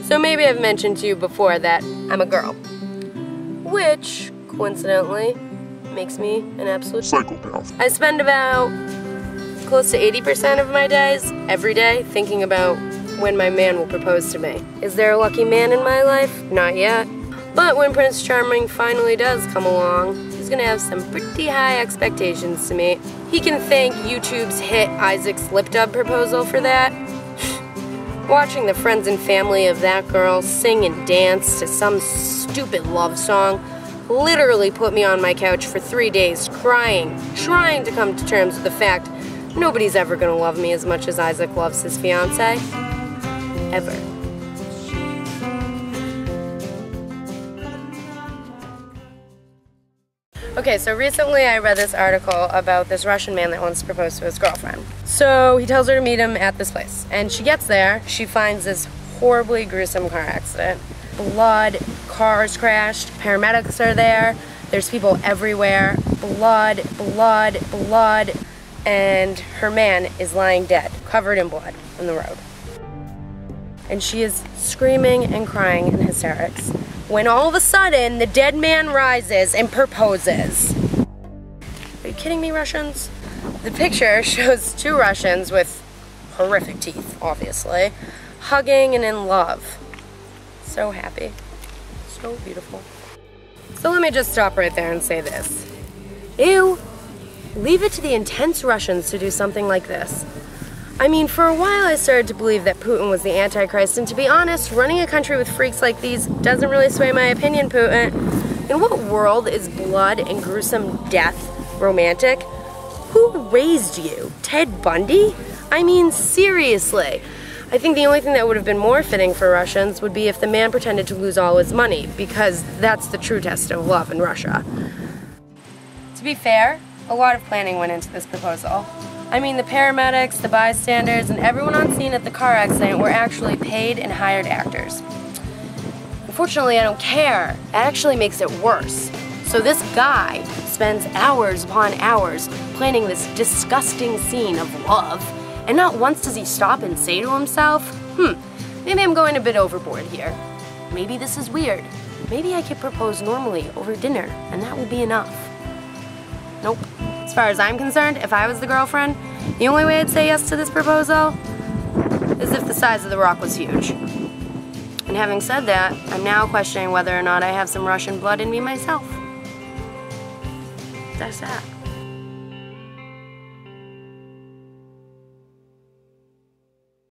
So maybe I've mentioned to you before that I'm a girl, which, coincidentally, makes me an absolute psychopath. I spend about close to 80% of my days, every day, thinking about when my man will propose to me. Is there a lucky man in my life? Not yet. But when Prince Charming finally does come along, he's gonna have some pretty high expectations to meet. He can thank YouTube's hit Isaac's lip dub proposal for that. Watching the friends and family of that girl sing and dance to some stupid love song literally put me on my couch for 3 days crying, trying to come to terms with the fact nobody's ever gonna love me as much as Isaac loves his fiancée. Ever. Okay, so recently I read this article about this Russian man that wants to propose to his girlfriend. So he tells her to meet him at this place. And she gets there, she finds this horribly gruesome car accident. Blood, cars crashed, paramedics are there, there's people everywhere, blood, blood, blood, and her man is lying dead, covered in blood on the road. And she is screaming and crying in hysterics, when all of a sudden the dead man rises and proposes. Are you kidding me, Russians? The picture shows two Russians with horrific teeth, obviously, hugging and in love. So happy. So beautiful. So let me just stop right there and say this. Ew. Leave it to the intense Russians to do something like this. I mean, for a while I started to believe that Putin was the Antichrist, and to be honest, running a country with freaks like these doesn't really sway my opinion, Putin. In what world is blood and gruesome death romantic? Who raised you? Ted Bundy? I mean, seriously. I think the only thing that would have been more fitting for Russians would be if the man pretended to lose all his money, because that's the true test of love in Russia. To be fair, a lot of planning went into this proposal. I mean, the paramedics, the bystanders, and everyone on scene at the car accident were actually paid and hired actors. Unfortunately, I don't care. It actually makes it worse. So this guy spends hours upon hours planning this disgusting scene of love, and not once does he stop and say to himself, maybe I'm going a bit overboard here. Maybe this is weird. Maybe I could propose normally over dinner, and that will be enough. Nope. As far as I'm concerned, if I was the girlfriend, the only way I'd say yes to this proposal is if the size of the rock was huge. And having said that, I'm now questioning whether or not I have some Russian blood in me myself. That's that.